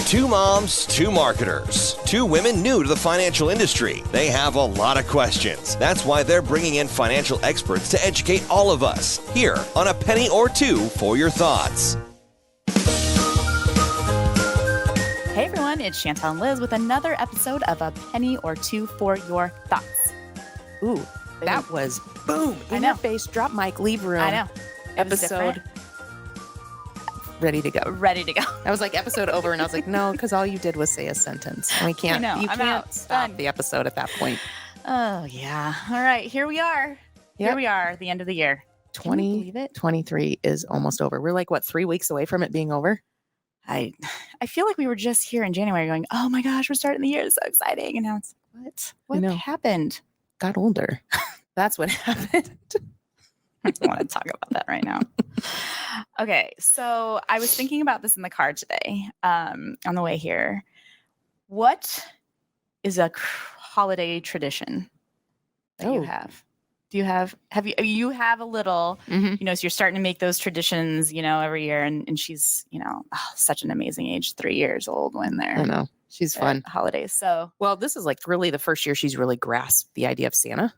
Two moms, two marketers, two women new to the financial industry. They have a lot of questions. That's why they're bringing in financial experts to educate all of us here on A Penny or Two for Your Thoughts. Hey everyone, it's Chantel and Liz with another episode of A Penny or Two for Your Thoughts. Ooh, that was boom. In your face, drop mic, leave room. I know. Episode ready to go. Ready to go. I was like, episode over, and I was like, no, because all you did was say a sentence. And we can't. I know, you I'm can't out. stop Done. the episode at that point. Oh yeah. All right, here we are. Yep. Here we are, the end of the year. Can you believe it? 2023 is almost over. We're like, what, 3 weeks away from it being over? I feel like we were just here in January going, oh my gosh, we're starting the year. It's so exciting. And now it's what happened? Got older. That's what happened. I don't want to talk about that right now. Okay, so I was thinking about this in the car today on the way here. What is a holiday tradition that you have? Do you have you have a little, so you're starting to make those traditions, every year. And she's, such an amazing age, 3 years old when they're I know. She's fun. Holidays. So, well, this is like really the first year she's really grasped the idea of Santa.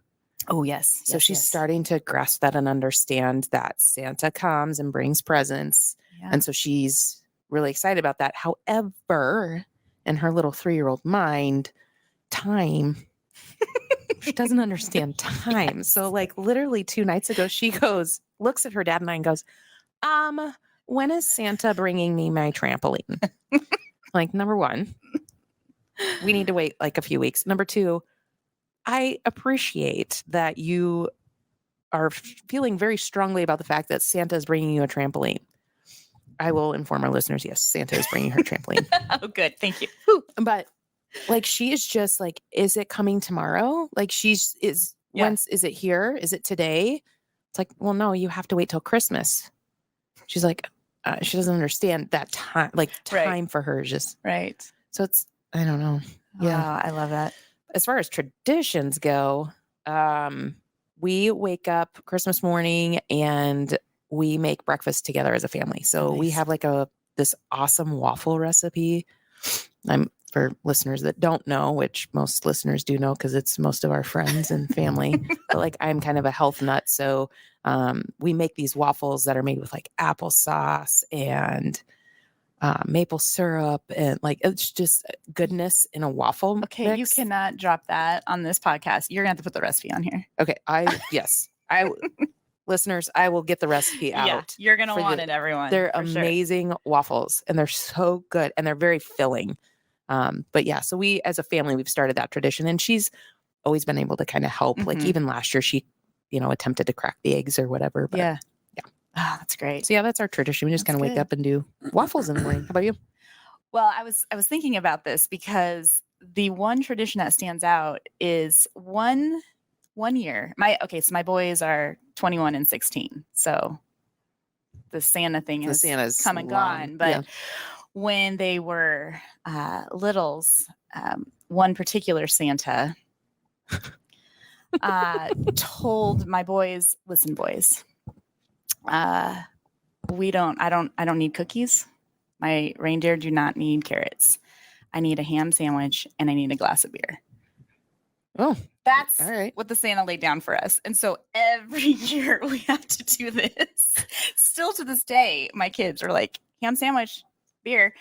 oh, yes. So she's starting to grasp that and understand that Santa comes and brings presents. Yeah. And so she's really excited about that. However, in her little 3-year-old mind, time, she doesn't understand time. Yes. So like literally 2 nights ago, she looks at her dad and I and goes, when is Santa bringing me my trampoline? Like, number one, we need to wait like a few weeks. Number two, I appreciate that you are feeling very strongly about the fact that Santa is bringing you a trampoline. I will inform our listeners, yes, Santa is bringing her trampoline. Oh, good. Thank you. But like, she is just like, is it coming tomorrow? Like when's, is it here? Is it today? It's like, well, no, you have to wait till Christmas. She's like, she doesn't understand that time, like time for her is just. Right. So it's, I don't know. Yeah. I love that. As far as traditions go, we wake up Christmas morning and we make breakfast together as a family. So we have like this awesome waffle recipe. For listeners that don't know, which most listeners do know because it's most of our friends and family, but like I'm kind of a health nut. So we make these waffles that are made with like applesauce and maple syrup, and like it's just goodness in a waffle. Okay, mix. you cannot drop that on this podcast. You're gonna have to put the recipe on here. Okay, listeners, I will get the recipe out. Yeah, you're gonna want it, everyone. They're amazing waffles, and they're so good, and they're very filling. But yeah, so we as a family we've started that tradition, and she's always been able to kind of help. Like even last year, she attempted to crack the eggs or whatever. But yeah. Oh, that's great. So yeah, that's our tradition. We just kind of wake up and do waffles in the morning. How about you? Well, I was thinking about this because the one tradition that stands out is one year. So my boys are 21 and 16. So the Santa thing has come and gone. But when they were littles, one particular Santa told my boys, "Listen, boys, I don't need cookies. My reindeer do not need carrots. I need a ham sandwich and I need a glass of beer." Oh, that's all right. What the Santa laid down for us. And so every year we have to do this. Still to this day, my kids are like, ham sandwich, beer.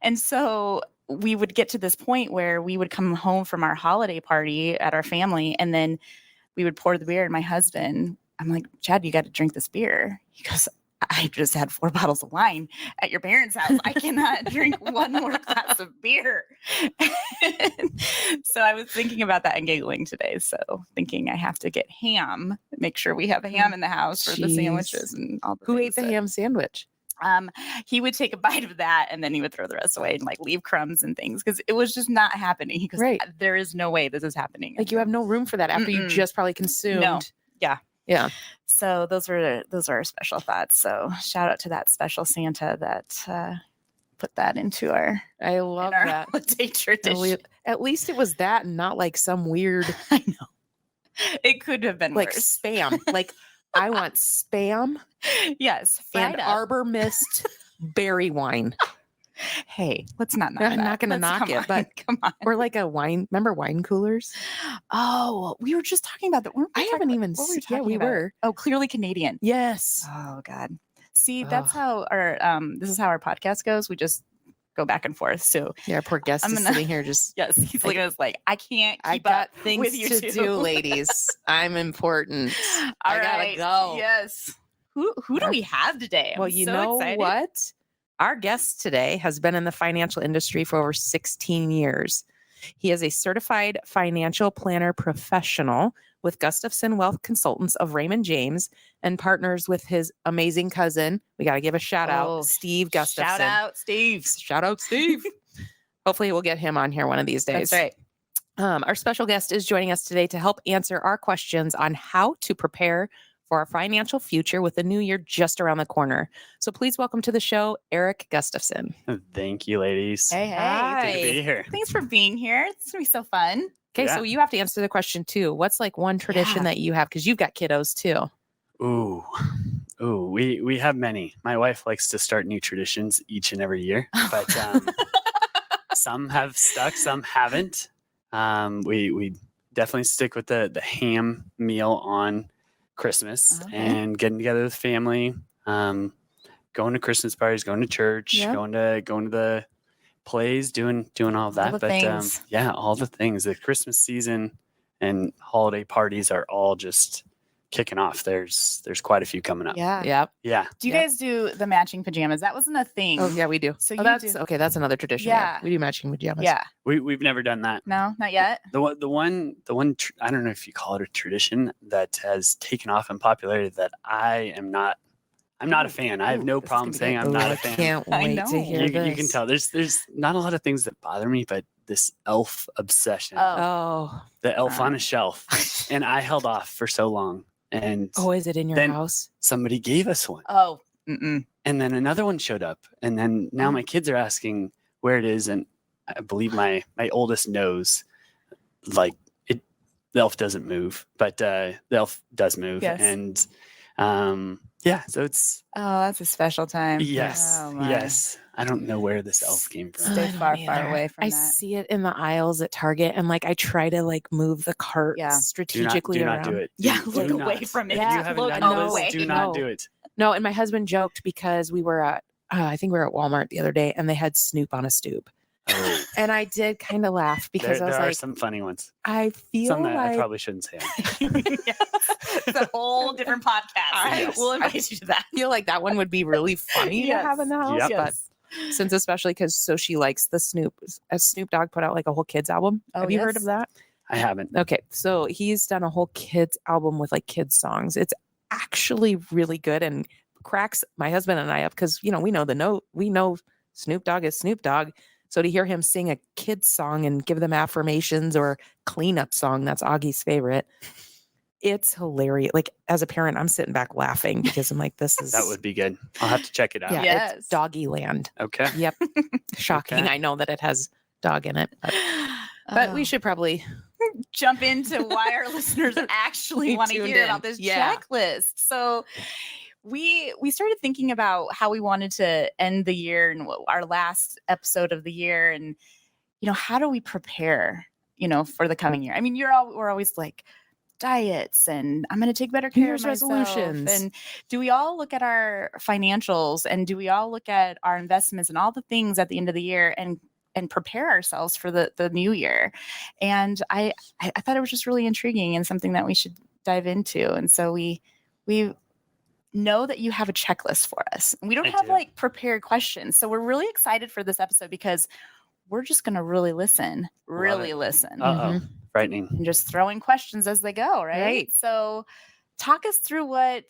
And so we would get to this point where we would come home from our holiday party at our family, and then we would pour the beer, and my husband, I'm like, "Chad, you got to drink this beer." He goes, "I just had 4 bottles of wine at your parents' house. I cannot drink one more glass of beer." So I was thinking about that and giggling today. So thinking I have to get ham, make sure we have ham in the house for the sandwiches and all the Who things. ate the ham sandwich? He would take a bite of that and then he would throw the rest away and like leave crumbs and things because it was just not happening. He goes, "There is no way this is happening." Like you have no room for that after you just probably consumed. No. Yeah. Yeah. So those are our special thoughts. So shout out to that special Santa that put that into our that holiday tradition. At least it was that and not like some weird I know. It could have been like worse. Spam. Like I want Spam. Yes. And Arbor Mist berry wine. Hey, let's not knock I'm that. not gonna Let's- knock come it, on, but- come on. Or like a wine. Remember wine coolers? Oh, we were just talking about that. Weren't we I talking haven't about- even what were we seen. Yeah, talking we about? were. Oh, clearly Canadian. Yes. Oh God. See, that's Ugh. how our this is how our podcast goes. We just go back and forth. So Yeah, our poor guest I'm is gonna- sitting here just. yes, he's Like, looking at us like I can't keep I got up things with you to two. do, ladies. I'm important. All I gotta right. go. Yes. Who do we have today? Well, I'm you so know excited. what? Our guest today has been in the financial industry for over 16 years. He is a certified financial planner professional with Gustafson Wealth Consultants of Raymond James and partners with his amazing cousin. We got to give a shout Oh, out, Steve Gustafson. Shout out, Steve. Shout out, Steve. Hopefully, we'll get him on here one of these days. That's right. Our special guest is joining us today to help answer our questions on how to prepare for our financial future with the new year just around the corner. So please welcome to the show, Eric Gustafson. Thank you, ladies. Hey, Hi. Good to be here. Thanks for being here. It's gonna be so fun. Okay, Yeah. so you have to answer the question too. What's like one tradition Yeah. that you have? Because you've got kiddos too. Ooh, we have many. My wife likes to start new traditions each and every year, but some have stuck, some haven't. We definitely stick with the ham meal on Christmas Okay. and getting together with family, going to Christmas parties, going to church, Yep. going to the plays, doing all of that. the But things. yeah, all the things. The Christmas season and holiday parties are all just kicking off. There's quite a few coming up. Yeah. Yep. Yeah. Do you Yep. guys do the matching pajamas? That wasn't a thing. Oh yeah, we do. So oh, you that's do- okay. That's another tradition. Yeah. We do matching pajamas. Yeah. We've never done that. No, not yet. The one I don't know if you call it a tradition that has taken off in popularity that I'm not a fan. I have Ooh, no this is problem gonna be saying good. I'm not I a fan. can't I wait know. to hear You this. can tell there's not a lot of things that bother me, but this elf obsession, Oh. Oh, the elf Uh. on a shelf, and I held off for so long, and oh, is it in your Then- house? somebody gave us one, Oh. Mm-mm. and then another one showed up, and then now Oh. my kids are asking where it is, and I believe my oldest knows, like it. The elf doesn't move, but the elf does move, Yes. and yeah, so it's Oh, that's a special time. yes, Oh, my. yes. I don't know where this elf came from. Stay I don't far either. away from I that. see it in the aisles at Target, and like I try to like move the cart Yeah. strategically do around. not do it. Yeah, Do look away not. from it. If Yeah, you haven't look done this, away. do not No. do it. No, and my husband joked because we were at I think we were at Walmart the other day, and they had Snoop on a stoop, Oh, and I did kind of laugh because there I was are like, some funny ones. I feel Some that like I probably shouldn't say. It's a whole different podcast. Yes. We'll invite you to that. feel like that one would be really funny to have in the house, Yep. but since especially because she likes the Snoop. As Snoop Dogg put out like a whole kids album. Oh, Have you heard yes. of that? I haven't. Okay, so he's done a whole kids album with like kids songs. It's actually really good and cracks my husband and I up because we know the note. We know Snoop Dogg is Snoop Dogg. So to hear him sing a kids song and give them affirmations or cleanup song, that's Augie's favorite. It's hilarious. Like as a parent, I'm sitting back laughing because I'm like, this is That would be good. I'll have to check it out. yeah, Yes. it's Doggy Land. Okay. Yep. Shocking. Okay. I know that it has dog in it, but we Oh. should probably jump into why our listeners actually Be want to tuned hear in. about this Yeah. checklist. So we started thinking about how we wanted to end the year and our last episode of the year, and how do we prepare for the coming year? I mean, we're always like diets and I'm going to take better New care Year's of myself. resolutions. And do we all look at our financials and do we all look at our investments and all the things at the end of the year and prepare ourselves for the new year? And I thought it was just really intriguing and something that we should dive into. And so we know that you have a checklist for us. And we don't I have do. like prepared questions. So we're really excited for this episode because we're just going to really listen, it. listen, Uh oh. Frightening. and just throwing questions as they go. Right. Right. So talk us through what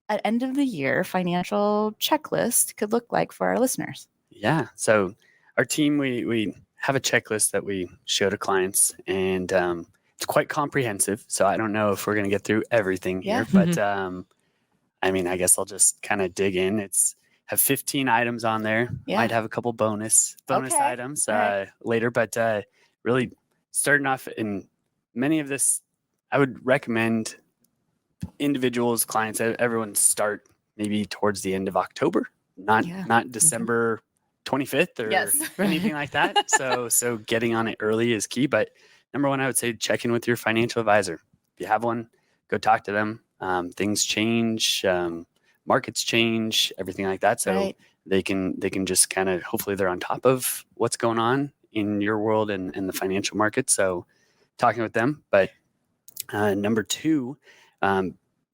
an end of the year financial checklist could look like for our listeners. Yeah. So our team, we have a checklist that we show to clients, and it's quite comprehensive. So I don't know if we're going to get through everything Yeah. here, but I mean, I guess I'll just kind of dig in. It's have 15 items on there. Yeah. Might have a couple bonus Okay. items All right. later, but really starting off in many of this, I would recommend individuals, clients, everyone start maybe towards the end of October, Yeah. not December 25th or Yes. anything like that. So getting on it early is key. But number one, I would say check in with your financial advisor. If you have one, go talk to them. Things change, markets change, everything like that. So Right. they can just kind of, hopefully they're on top of what's going on in your world and the financial market. So talking with them. But number two,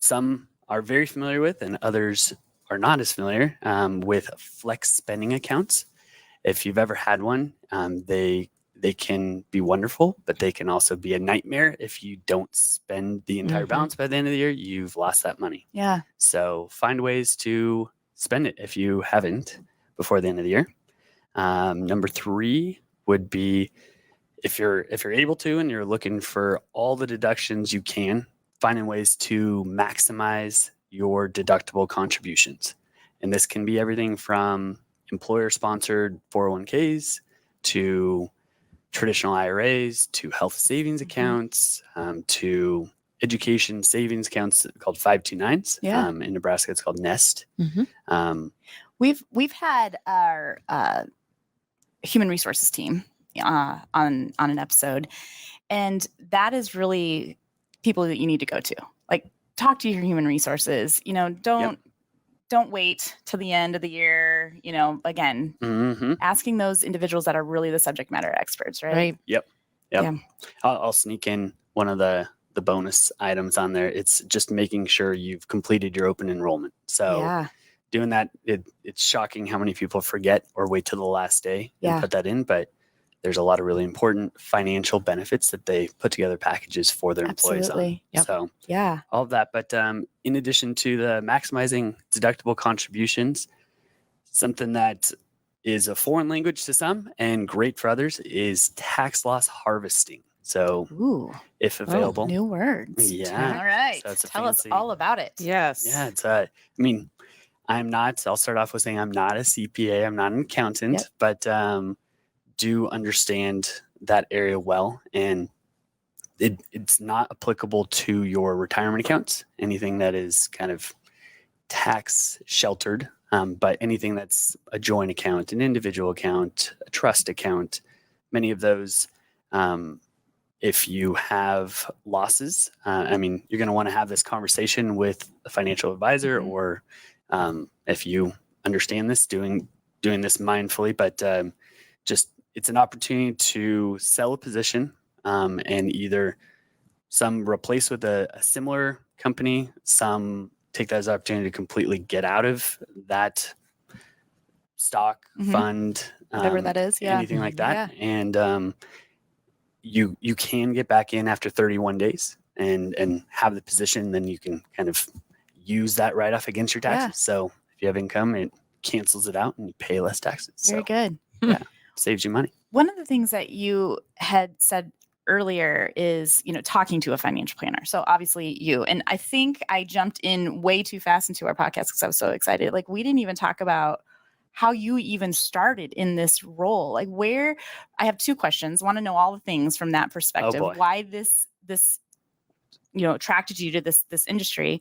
some are very familiar with and others are not as familiar with flex spending accounts. If you've ever had one, they can be wonderful, but they can also be a nightmare. If you don't spend the entire balance by the end of the year, you've lost that money. Yeah. So find ways to spend it if you haven't before the end of the year. Number three would be if you're able to and you're looking for all the deductions you can, finding ways to maximize your deductible contributions. And this can be everything from employer-sponsored 401ks to traditional IRAs to health savings accounts to education savings accounts called 529s. Yeah. In Nebraska, it's called Nest. We've had our human resources team on an episode, and that is really people that you need to go to. Like, talk to your human resources. Don't wait till the end of the year. Again, asking those individuals that are really the subject matter experts, right? Yep. Yeah. I'll sneak in one of the bonus items on there. It's just making sure you've completed your open enrollment. So Yeah. doing that, it's shocking how many people forget or wait till the last day and put that in. But there's a lot of really important financial benefits that they put together packages for their employees on. Absolutely. Yep. So Yeah. all of that. But in addition to the maximizing deductible contributions, something that is a foreign language to some and great for others is tax loss harvesting. So if available. New words. Yeah. All right. So it's a Tell us fancy- all about it. Yes. Yeah, it's I'll start off with saying I'm not a CPA, I'm not an accountant, but do understand that area well. And it's not applicable to your retirement accounts, anything that is kind of tax sheltered, but anything that's a joint account, an individual account, a trust account, many of those, if you have losses, you're going to want to have this conversation with a financial advisor, or if you understand this, doing this mindfully, but just it's an opportunity to sell a position and either some replace with a similar company, some take that as an opportunity to completely get out of that stock, fund, Whatever that is. Yeah. anything like that. And you can get back in after 31 days and have the position, then you can kind of use that write off against your taxes. Yeah. So if you have income, it cancels it out and you pay less taxes. Very good. Yeah, saves you money. One of the things that you had said earlier is, talking to a financial planner. So obviously you, and I think I jumped in way too fast into our podcast because I was so excited. Like, we didn't even talk about how you even started in this role. Like, I have two questions. Want to know all the things from that perspective. boy. Why this attracted you to this industry,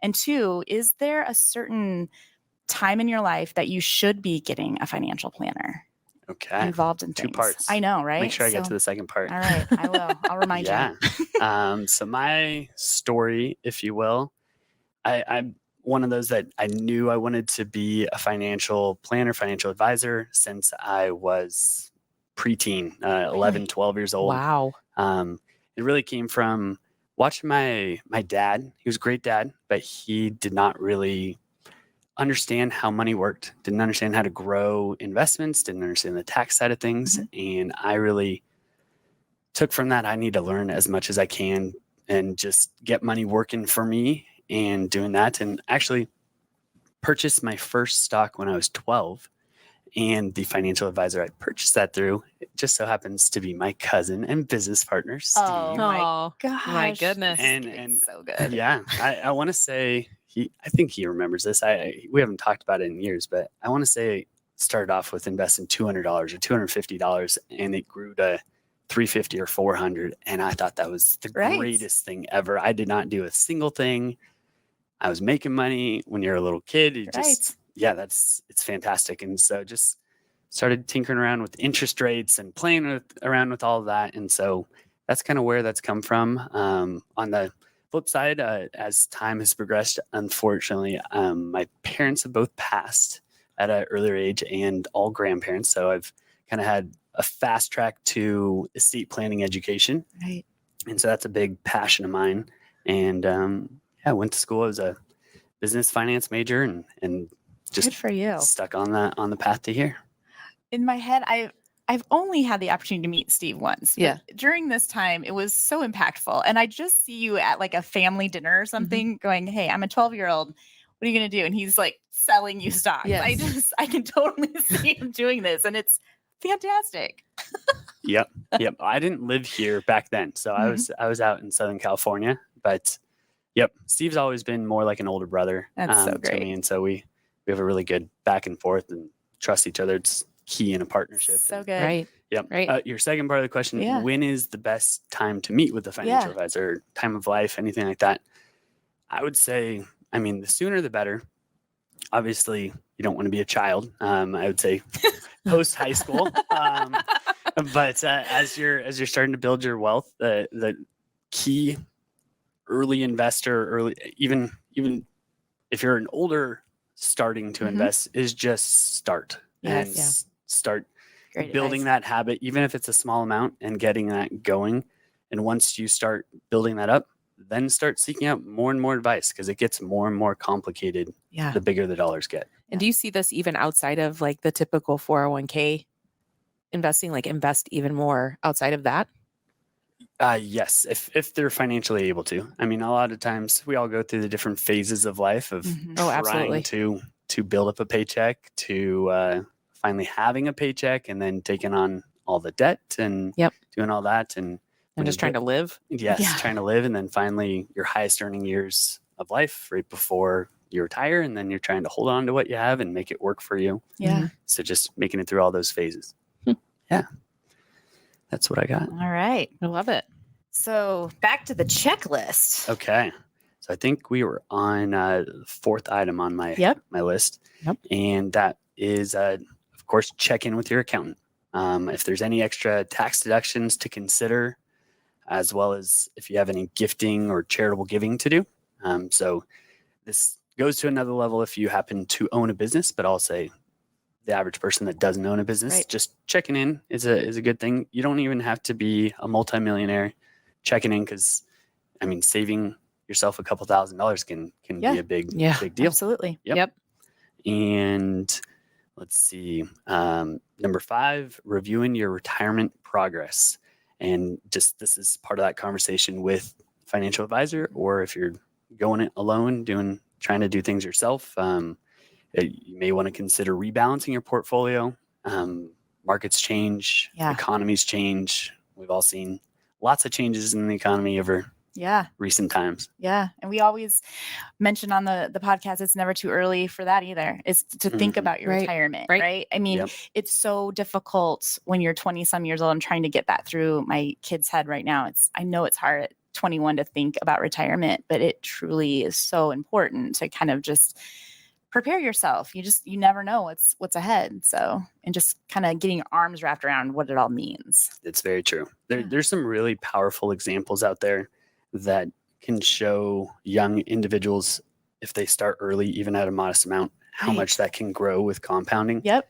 and two, is there a certain time in your life that you should be getting a financial planner Okay. involved in things? Two parts. I know, right? Make sure I get So- to the second part. All right, I will. I'll remind you. So my story, if you will, I'm one of those that I knew I wanted to be a financial planner, financial advisor since I was preteen, 11, 12 years old. Wow. It really came from watching my dad. He was a great dad, but he did not really understand how money worked, didn't understand how to grow investments, didn't understand the tax side of things. And I really took from that, I need to learn as much as I can and just get money working for me and doing that. And actually purchased my first stock when I was 12. And the financial advisor I purchased that through, it just so happens to be my cousin and business partner, Steve. Oh my gosh. my goodness. And so good. yeah, I want to say I think he remembers this. We haven't talked about it in years, but I want to say it started off with investing $200 or $250, and it grew to $350 or $400. And I thought that was the greatest thing ever. I did not do a single thing. I was making money when you're a little kid. It just, it's fantastic. And so just started tinkering around with interest rates and playing around with all of that. And so that's kind of where that's come from. On the flip side, as time has progressed, unfortunately, my parents have both passed at an earlier age, and all grandparents. So I've kind of had a fast track to estate planning education. Right. And so that's a big passion of mine. And I went to school as a business finance major and just Good for you. stuck on the path to here. In my head, I've only had the opportunity to meet Steve once. But Yeah. during this time, it was so impactful. And I just see you at like a family dinner or something going, hey, I'm a 12-year-old. What are you going to do? And he's like selling you stocks. Yes. I can totally see him doing this. And it's fantastic. Yep. I didn't live here back then. So I was out in Southern California, but yep. Steve's always been more like an older brother That's so to great. me. And so we have a really good back and forth and trust each other. It's key in a partnership. So good. Right. Yep. Right. Your second part of the question, Yeah. when is the best time to meet with a financial advisor, time of life, anything like that? I would say, the sooner the better. Obviously, you don't want to be a child. I would say post high school. But as you're starting to build your wealth, the key early investor, even if you're an older starting to invest, is just start and start Great building advice. that habit, even if it's a small amount, and getting that going. And once you start building that up, then start seeking out more and more advice, because it gets more and more complicated Yeah. the bigger the dollars get. And do you see this even outside of like the typical 401k investing, like invest even more outside of that? Yes, if they're financially able to. A lot of times we all go through the different phases of life of Mhm. Oh, absolutely. trying to build up a paycheck, to finally having a paycheck, and then taking on all the debt and doing all that, and I'm just trying to live. Yes, Yeah. trying to live, and then finally your highest earning years of life right before you retire, and then you're trying to hold on to what you have and make it work for you. Yeah. So just making it through all those phases. Yeah. That's what I got. All right. I love it. So back to the checklist. Okay. So I think we were on the fourth item on my my list. Yep. And that is, of course, check in with your accountant. If there's any extra tax deductions to consider, as well as if you have any gifting or charitable giving to do. So this goes to another level if you happen to own a business, but I'll say the average person that doesn't own a business, just checking in is a good thing. You don't even have to be a multimillionaire checking in, because saving yourself a couple $1,000s can be a big deal. Absolutely. Yep. And let's see, number 5, reviewing your retirement progress. And just, this is part of that conversation with financial advisor, or if you're going it alone, trying to do things yourself, you may want to consider rebalancing your portfolio. Markets change, economies change. We've all seen lots of changes in the economy over recent times. Yeah. And we always mention on the podcast, it's never too early for that either. It's to think about your retirement, right? It's so difficult when you're 20 some years old. I'm trying to get that through my kid's head right now. I know it's hard at 21 to think about retirement, but it truly is so important to kind of just prepare yourself. You never know what's ahead. So, and just kind of getting your arms wrapped around what it all means. It's very true. There's some really powerful examples out there that can show young individuals, if they start early, even at a modest amount, how much that can grow with compounding. Yep.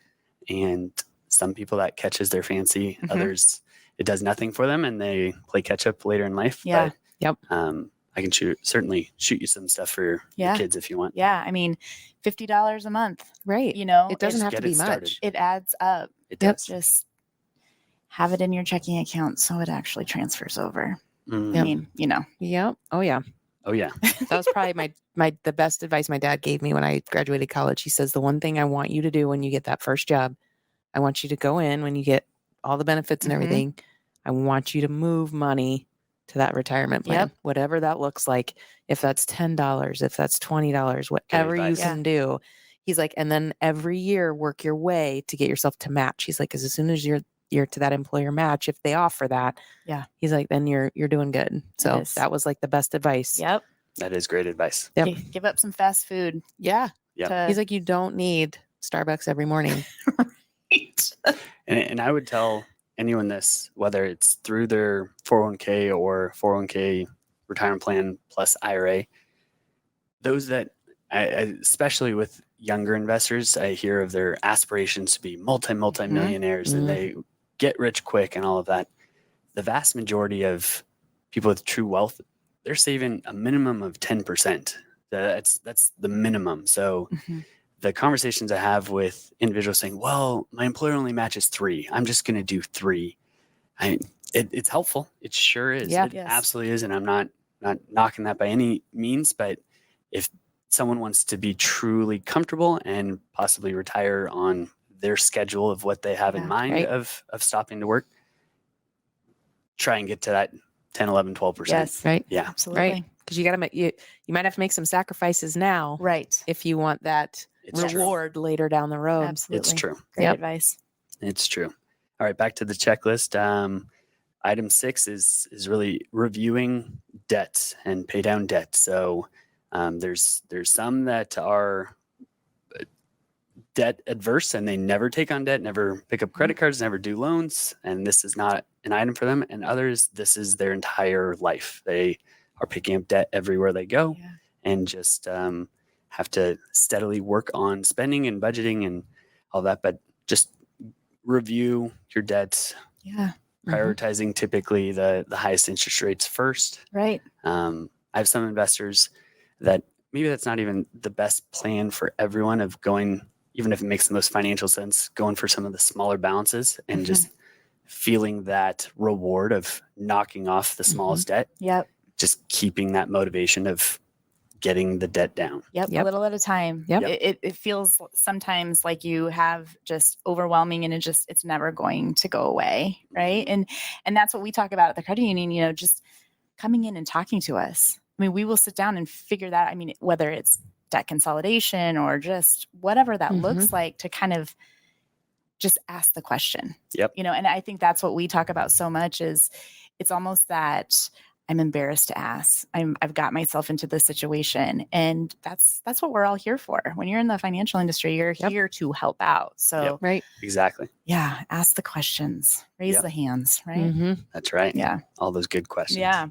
And some people that catches their fancy, others it does nothing for them, and they play catch up later in life. Yeah. But, I can certainly shoot you some stuff for your kids if you want. Yeah. $50 a month. Right. It doesn't have to be much. It adds up. It does. Just have it in your checking account so it actually transfers over. Mm. Yep. Oh yeah. Oh yeah. That was probably the best advice my dad gave me when I graduated college. He says, the one thing I want you to do when you get that first job, I want you to go in when you get all the benefits and everything. I want you to move money to that retirement plan, whatever that looks like. If that's $10, if that's $20, whatever you can do. He's like, and then every year work your way to get yourself to match. He's like, because as soon as you're to that employer match, if they offer that, he's like, then you're doing good. So that was like the best advice. Yep. That is great advice. Yep. Give up some fast food. Yeah. Yep. He's like, you don't need Starbucks every morning. And I would tell anyone this, whether it's through their 401k or 401k retirement plan plus IRA, those that, especially with younger investors, I hear of their aspirations to be multi-millionaires and they get rich quick and all of that. The vast majority of people with true wealth, they're saving a minimum of 10%. That's the minimum. So the conversations I have with individuals saying, well, my employer only matches 3. I'm just going to do 3. It's helpful. It sure is. Yeah. It absolutely is. And I'm not knocking that by any means, but if someone wants to be truly comfortable and possibly retire on their schedule of what they have in mind of stopping to work, try and get to that 10, 11, 12%. Yes. Right. Yeah. Absolutely. Right. Because you got to you might have to make some sacrifices now. Right. If you want that reward later down the road. Absolutely. It's true. Great advice. It's true. All right. Back to the checklist. Item 6 is really reviewing debt and pay down debt. So there's some that are debt adverse and they never take on debt, never pick up credit cards, never do loans. And this is not an item for them. And others, this is their entire life. They are picking up debt everywhere they go and just have to steadily work on spending and budgeting and all that. But just review your debts. Yeah. Prioritizing typically the highest interest rates first. Right. I have some investors that maybe that's not even the best plan for everyone of going, even if it makes the most financial sense, going for some of the smaller balances and just feeling that reward of knocking off the smallest debt. Yep. Just keeping that motivation of getting the debt down. Yep. A little at a time. Yep. It feels sometimes like you have just overwhelming and it's never going to go away. Right. And that's what we talk about at the credit union, just coming in and talking to us. I mean, we will sit down and figure that. I mean, whether it's debt consolidation or just whatever that looks like, to kind of just ask the question. Yep. And I think that's what we talk about so much is it's almost that I'm embarrassed to ask. I've got myself into this situation, and that's what we're all here for. When you're in the financial industry, you're here to help out. So right. Exactly. Yeah. Ask the questions, raise the hands, right? That's right. Yeah. All those good questions. Yeah.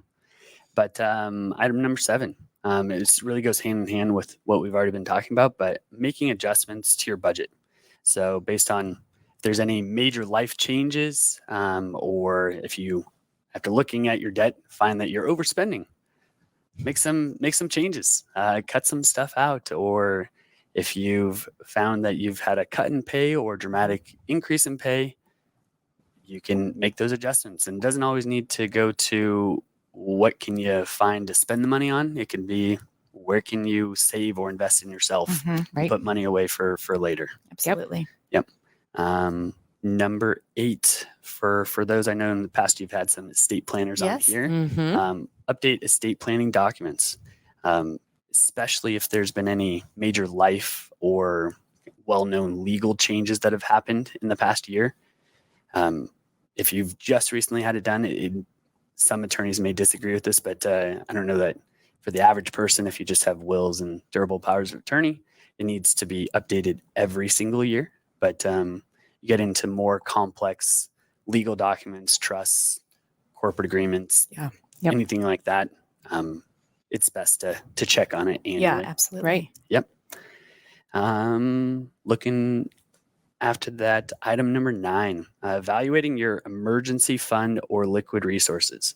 But item number 7, it really goes hand in hand with what we've already been talking about, but making adjustments to your budget. So based on if there's any major life changes, or if you, after looking at your debt, find that you're overspending, make some changes, cut some stuff out. Or if you've found that you've had a cut in pay or dramatic increase in pay, you can make those adjustments. And it doesn't always need to go to what can you find to spend the money on. It can be where can you save or invest in yourself, Right. put money away for later. Absolutely. Yep. Number 8 for those, I know in the past you've had some estate planners on here. Update estate planning documents, especially if there's been any major life or well-known legal changes that have happened in the past year. If you've just recently had it done, some attorneys may disagree with this, but I don't know that for the average person, if you just have wills and durable powers of attorney, it needs to be updated every single year. But you get into more complex legal documents, trusts, corporate agreements, anything like that. It's best to check on it annually. Yeah, absolutely. Right. Yep. Looking after that, item number 9, evaluating your emergency fund or liquid resources.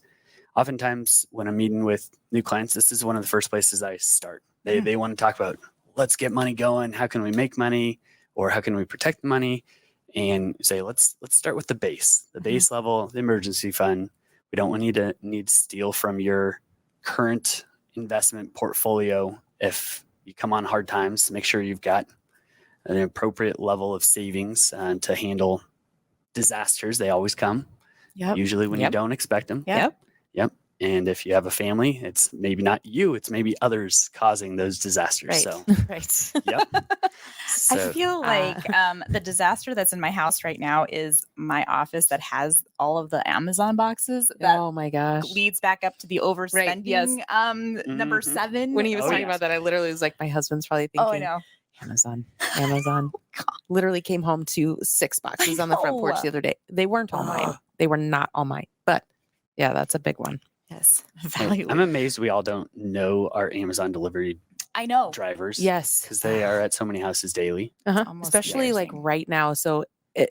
Oftentimes when I'm meeting with new clients, this is one of the first places I start. They want to talk about, let's get money going. How can we make money, or how can we protect the money? And say, let's start with the base level, the emergency fund. We don't want you to need to steal from your current investment portfolio. If you come on hard times, make sure you've got an appropriate level of savings to handle disasters. They always come, usually when you don't expect them. Yep. And if you have a family, it's maybe not you, it's maybe others causing those disasters. Right. So, Right. So, I feel like the disaster that's in my house right now is my office that has all of the Amazon boxes that Oh my gosh. leads back up to the overspending yes. number 7. When he was Oh, talking yeah. about that, I literally was like, my husband's probably thinking, Oh, I know. Amazon. God. Literally came home to 6 boxes on the front porch know. the other day. They weren't all mine. Ugh. They were not all mine. But yeah, that's a big one. Yes. I'm amazed we all don't know our Amazon delivery I know. drivers. Yes. Because they are at so many houses daily. almost Especially like embarrassing. right now. So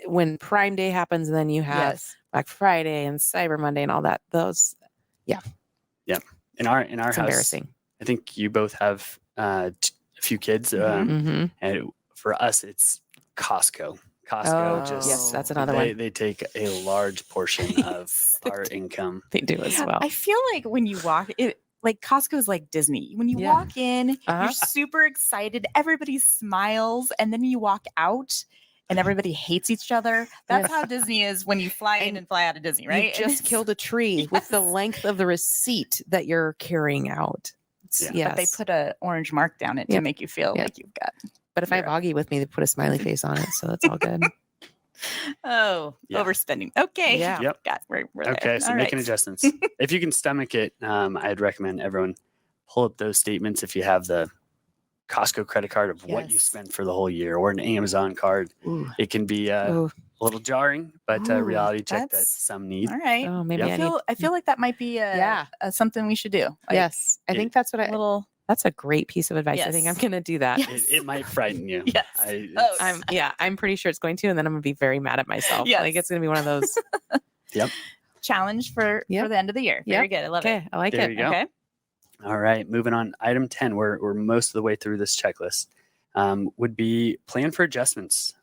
when Prime Day happens, and then you have Yes. Black Friday and Cyber Monday and all that. Those, In our it's house, embarrassing. I think you both have a few kids. Mhm. And for us, it's Costco. Oh, Costco yes, that's another one. They take a large portion of our income. They do as well. I feel like when you walk it, like Costco is like Disney. When you Yeah. walk in, Uh-huh. you're super excited. Everybody smiles, and then you walk out, and everybody hates each other. That's how Disney is when you fly in and fly out of Disney, right? You just killed a tree with the Yes. length of the receipt that you're carrying out. Yeah. But they put a orange mark down it to Yep. make you feel Yep. like you've got. But if I have Augie with me, they put a smiley face on it, so that's all good. Oh, Yeah. overspending. Okay. Yeah. Yep. We're there. Okay, so All making right. adjustments. If you can stomach it, I'd recommend everyone pull up those statements if you have the Costco credit card of what you Yes. spend for the whole year, or an Amazon card. Ooh. It can be a Ooh. little jarring, but Ooh, reality check that that's- some need. All right. Oh, maybe Yeah. I feel like that might be Yeah. something we should do. Like, yes. I think that's what a little. that's a great piece of advice. I think I'm Yes. going to do that. Yes. It might frighten you. Yes. It's- I'm pretty sure it's going to, and then I'm going to be very mad at myself. Yes. Like it's going to be one of those. Challenge for Yep. the end of the year. Very good. I love Okay, I like There it. you go. Okay. All right, moving on. Item 10, we're most of the way through this checklist, would be plan for adjustments.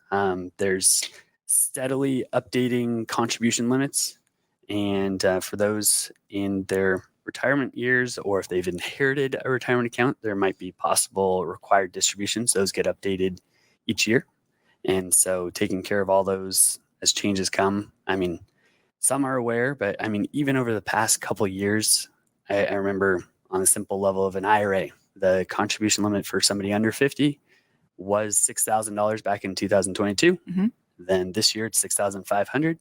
There's steadily updating contribution limits. And for those in their retirement years, or if they've inherited a retirement account, there might be possible required distributions. Those get updated each year. And so taking care of all those as changes come. I mean, some are aware, but I mean, even over the past couple of years, I remember on a simple level of an IRA, the contribution limit for somebody under 50 was $6,000 back in 2022. Mhm. Then this year it's $6,500.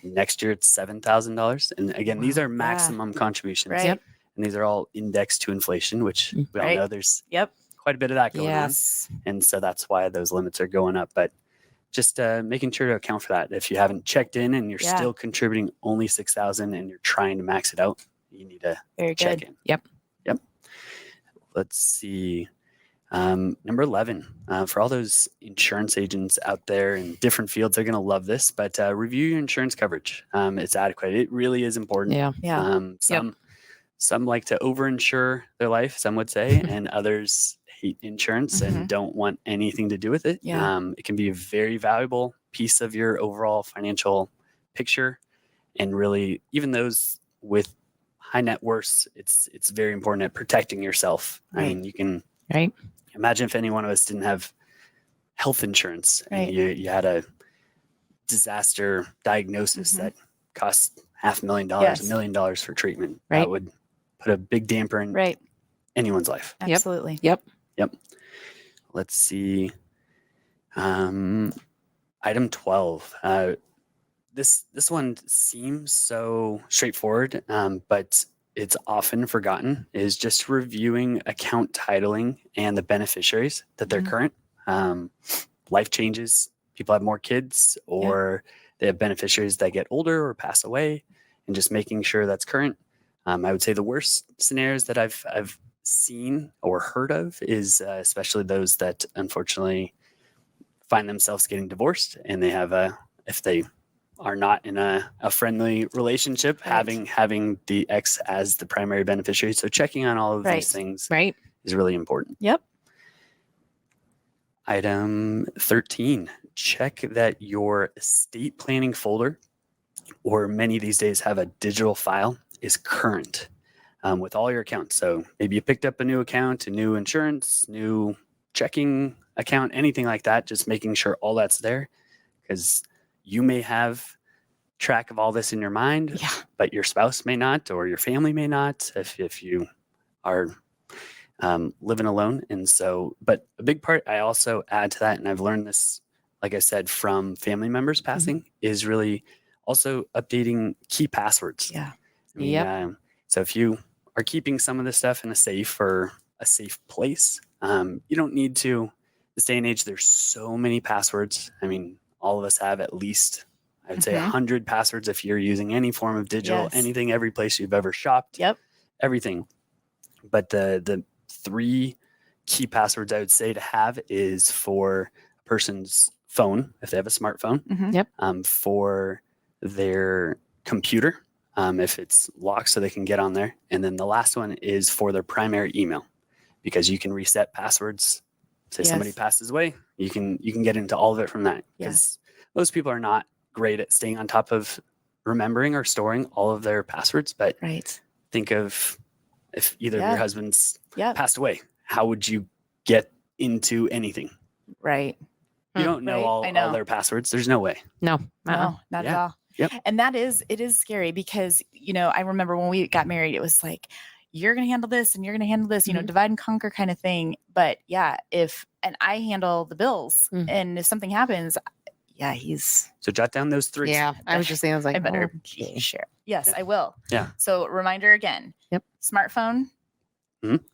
Next year it's $7,000. And again, these Wow, are maximum contributions. Right. Yep. And these are all indexed to inflation, which we all Right. know there's Yep. quite a bit of that going on. Yes. And so that's why those limits are going up. But just making sure to account for that. If you haven't checked in and you're Yeah. still contributing only 6,000 and you're trying to max it out, you need to Very check good. in. Yep. Let's see. Number 11, for all those insurance agents out there in different fields, they're going to love this, but review your insurance coverage. It's adequate. It really is important. Yeah. Yeah. Some like to overinsure their life, some would say, and others hate insurance and don't want anything to do with it. Yeah. It can be a very valuable piece of your overall financial picture. And really, even those with high net worths, it's very important at protecting yourself. I Right. mean, you can Right. imagine if any one of us didn't have health insurance Right. and you had a disaster diagnosis that cost $500,000, Yes. $1 million for treatment. Right. That would put a big damper in Right. anyone's life. Yep. Absolutely. Yep. Let's see. Item 12. This one seems so straightforward, but it's often forgotten, is just reviewing account titling and the beneficiaries that they're current. Life changes, people have more kids, or they have beneficiaries that get older or pass away, and just making sure that's current. I would say the worst scenarios that I've seen or heard of is especially those that unfortunately find themselves getting divorced, and they have if they are not in a friendly relationship, Right. having the ex as the primary beneficiary. So checking on all of Right. these things Right. is really important. Yep. Item 13, check that your estate planning folder, or many these days have a digital file, is current with all your accounts. So maybe you picked up a new account, a new insurance, new checking account, anything like that, just making sure all that's there, because you may have track of all this in your mind, Yeah. but your spouse may not, or your family may not, if you are living alone. And so, but a big part I also add to that, and I've learned this, like I said, from family members passing, is really also updating key passwords. Yeah. I mean, so if you are keeping some of this stuff in a safe or a safe place, you don't need to this day and age, there's so many passwords. I mean, all of us have at least, I would say, Mhm. 100 passwords if you're using any form of digital, Yes. anything, every place you've ever shopped, Yep. everything. But the 3 key passwords I would say to have is for a person's phone, if they have a smartphone, Mhm. for their computer, if it's locked so they can get on there. And then the last one is for their primary email, because you can reset passwords. Say somebody Yes. passes away, you can get into all of it from that, because most people are not great at staying on top of remembering or storing all of their passwords. But Right. think of if either of Yeah. your husbands Yeah. passed away, how would you get into anything? Right. You don't know Right. I all know. their passwords. There's no way. No. No, not at Yeah. all. Yep. And it is scary because, I remember when we got married, it was like, you're going to handle this and you're going to handle this, Mhm. divide and conquer kind of thing. But yeah, and I handle the bills Mhm. and if something happens, he's, So jot down those 3. Yeah. I was just saying, I was like, I better okay. share. Yes, Yeah. I will. Yeah. So reminder again. Yep. Smartphone,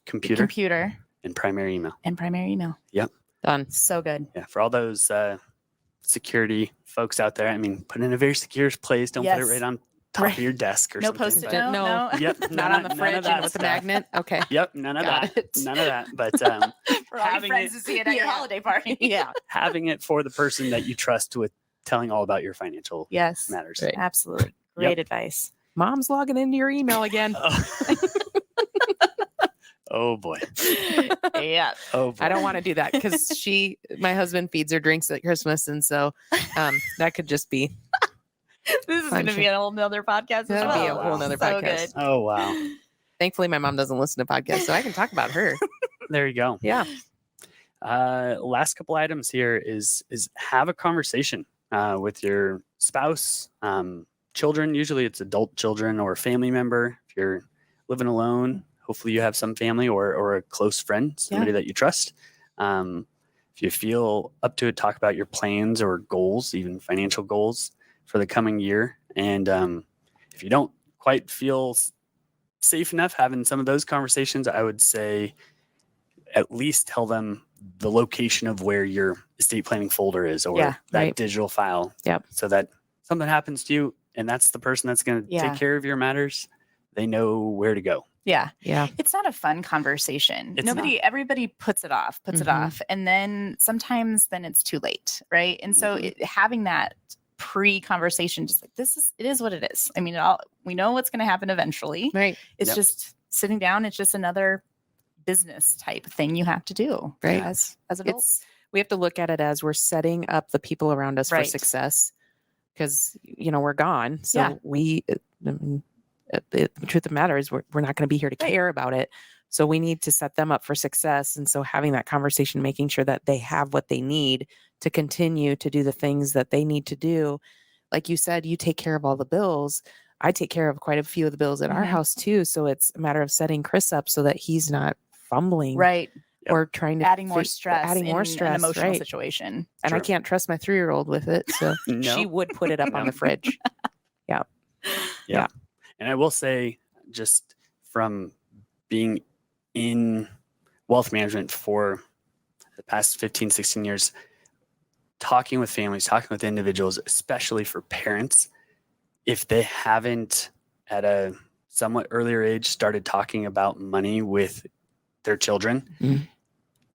Computer and primary email. and primary email. Done. So good. Yeah. For all those security folks out there, I mean, put it in a very secure place. Don't put it Yes. right on top Right. of your desk or No something. Post-it but- note. No. No. Yep. Not none on the of fridge that with the stuff. magnet. Okay. Yep. None of Got that. it. None of that. But For all your having friends it- to see it at your Yeah. holiday party. Yeah. having it for the person that you trust with telling all about your financial Yes. matters. Right. Absolutely. Great advice. Mom's logging into your email again. Oh boy. Yeah. Oh boy. I don't want to do that because my husband feeds her drinks at Christmas. And so that could just be, This is Fun going to be shit. a whole nother podcast as That'll well. be a whole nother So podcast. good. Oh wow. thankfully my mom doesn't listen to podcasts, so I can talk about her. There you go. Yeah. Last couple items here is have a conversation with your spouse, children. Usually it's adult children or a family member. If you're living alone, hopefully you have some family or a close friend, somebody that you trust. If you feel up to it, talk about your plans or goals, even financial goals for the coming year. And if you don't quite feel safe enough having some of those conversations, I would say at least tell them the location of where your estate planning folder is, or that right. digital file. Yep. So that something happens to you and that's the person that's going to take care of your matters, they know where to go. Yeah. Yeah. It's not a fun conversation. It's Everybody puts it off. And then sometimes then it's too late. Right. And so having that pre-conversation, just like it is what it is. I mean, we know what's going to happen eventually. Right. It's just sitting down. It's just another business type thing you have to do. Right. As adults. We have to look at it as we're setting up the people around us for Right. success, because, we're gone. So the truth of the matter is we're not going to be here to care about it. So we need to set them up for success. And so having that conversation, making sure that they have what they need to continue to do the things that they need to do. Like you said, you take care of all the bills. I take care of quite a few of the bills at our house too. So it's a matter of setting Chris up so that he's not fumbling. Right. Or trying to Adding more stress. in an emotional right. situation. And True. I can't trust my 3-year-old with it. So No. she would put it up on the fridge. Yeah. And I will say, just from being in wealth management for the past 15, 16 years, talking with families, talking with individuals, especially for parents, if they haven't at a somewhat earlier age started talking about money with their children,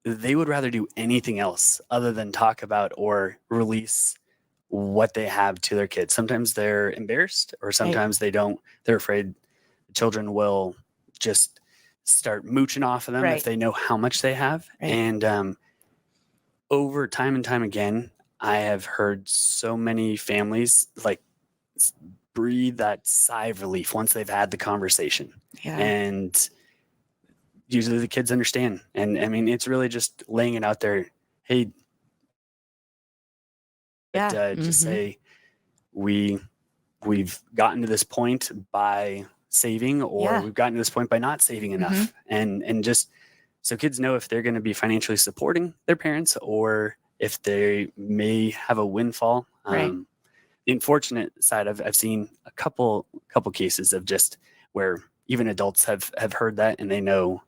they would rather do anything else other than talk about or release what they have to their kids. Sometimes they're embarrassed, or sometimes they don't. They're afraid the children will just start mooching off of them if they know how much they have. Right. And over time and time again, I have heard so many families like breathe that sigh of relief once they've had the conversation. Yeah. And usually the kids understand. And I mean, it's really just laying it out there. Hey, just say we've gotten to this point by saving, or we've gotten to this point by not saving enough. And just so kids know if they're going to be financially supporting their parents or if they may have a windfall. Right. The unfortunate side, I've seen a couple cases of just where even adults have heard that, and they know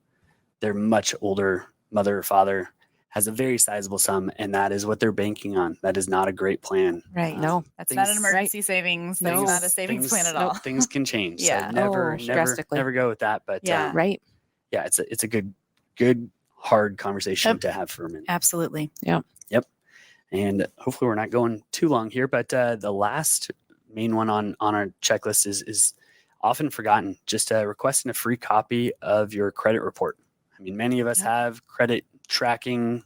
their much older mother or father has a very sizable sum, and that is what they're banking on. That is not a great plan. Right. No. That's not an things- emergency savings. That's No. not a savings plan at all. Things can change. Yeah. So never, Oh, never, drastically. never go with that. But Yeah. Right. yeah, it's a good hard conversation Yep. to have for a minute. Absolutely. And hopefully we're not going too long here. But the last main one on our checklist is often forgotten. Just requesting a free copy of your credit report. I mean, many of us Yep. have credit tracking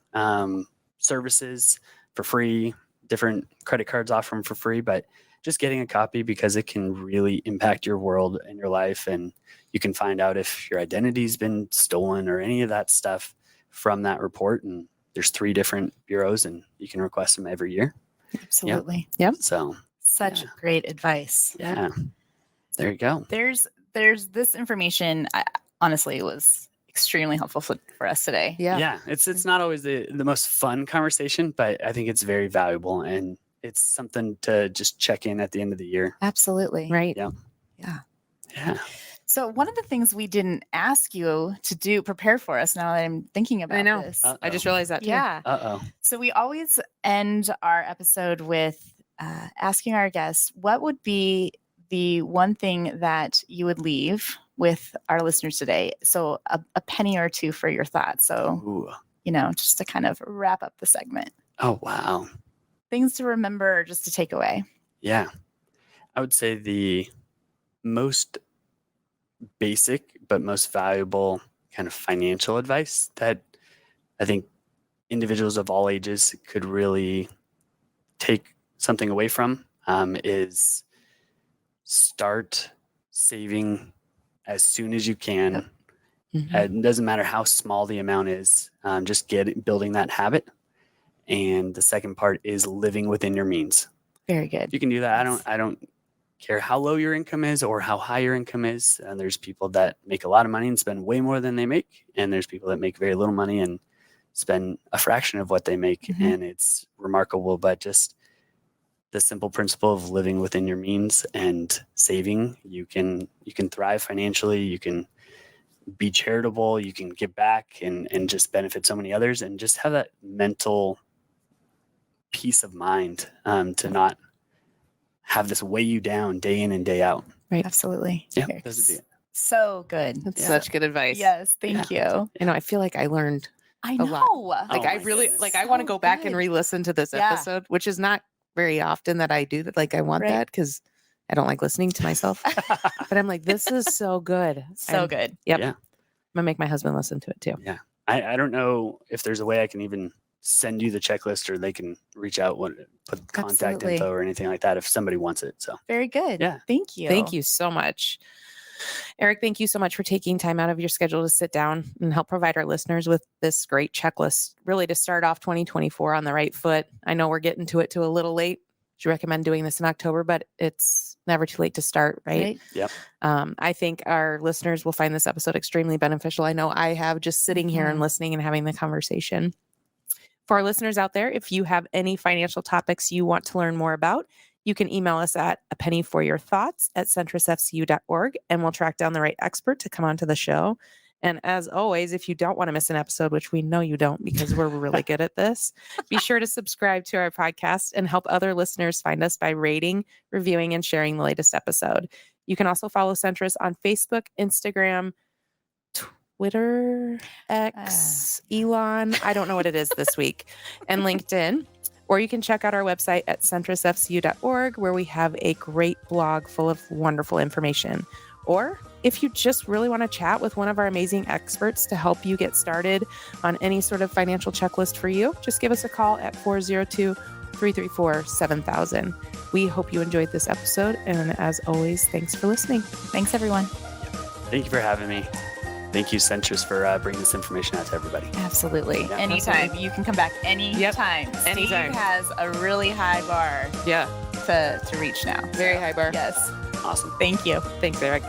services for free. Different credit cards offer them for free, but just getting a copy, because it can really impact your world and your life, and you can find out if your identity's been stolen or any of that stuff from that report. And there's 3 different bureaus, and you can request them every year. Absolutely. So Such Yeah. great advice. yeah, there you go. There's this information. Honestly, it was extremely helpful for us today. Yeah. It's not always the most fun conversation, but I think it's very valuable, and it's something to just check in at the end of the year. Absolutely. Right. Yeah. So one of the things we didn't ask you to prepare for us, now that I'm thinking about I know. this. I just realized that too. Yeah. Uh-oh. So we always end our episode with asking our guests, what would be the one thing that you would leave with our listeners today? So a penny or two for your thoughts. So, Ooh. just to kind of wrap up the segment. Oh, wow. Things to remember or just to take away. Yeah. I would say the most basic but most valuable kind of financial advice that I think individuals of all ages could really take something away from is start saving as soon as you can. Mhm. It doesn't matter how small the amount is, just building that habit. And the second part is living within your means. Very good. You can do that. Yes. I don't care how low your income is or how high your income is. And there's people that make a lot of money and spend way more than they make. And there's people that make very little money and spend a fraction of what they make. Mhm. And it's remarkable. But just the simple principle of living within your means and saving, you can thrive financially. You can be charitable. You can give back and just benefit so many others, and just have that mental peace of mind to not have this weigh you down day in and day out. Right. Absolutely. Yeah, Very those would be it. So good. That's Yeah. such good advice. Yes. Thank you. I feel like I learned I A know. lot. Oh I my really goodness. I want to So go back and good. re-listen to this Yeah. episode, which is not very often that I do that. Like I want Right. that because I don't like listening to myself. But I'm like, this is so good. So I'm good. gonna make my husband listen to it too. I don't know if there's a way I can even send you the checklist, or they can reach out, put contact Absolutely. info or anything like that if somebody wants it. So Very good. Yeah. Thank you. Thank you so much. Eric, thank you so much for taking time out of your schedule to sit down and help provide our listeners with this great checklist, really to start off 2024 on the right foot. I know we're getting to it a little late. Would you recommend doing this in October, but it's never too late to start, right? I think our listeners will find this episode extremely beneficial. I know I have, just sitting here and listening and having the conversation. For our listeners out there, if you have any financial topics you want to learn more about, you can email us at apennyforyourthoughts@centrisfcu.org, and we'll track down the right expert to come onto the show. And as always, if you don't want to miss an episode, which we know you don't because we're really good at this, be sure to subscribe to our podcast and help other listeners find us by rating, reviewing, and sharing the latest episode. You can also follow Centris on Facebook, Instagram, Twitter, X, Elon, I don't know what it is this week, and LinkedIn. Or you can check out our website at centrisfcu.org, where we have a great blog full of wonderful information. Or if you just really want to chat with one of our amazing experts to help you get started on any sort of financial checklist for you, just give us a call at 402-334-7000. We hope you enjoyed this episode. And as always, thanks for listening. Thanks, everyone. thank you for having me. Thank you, Centris, for bringing this information out to everybody. Absolutely. Yeah, Anytime. absolutely. You can come back anytime. Anytime. Steve has a really high bar Yeah, to reach now. very So, high bar. Yes. Awesome. Thank you. Thanks, Eric.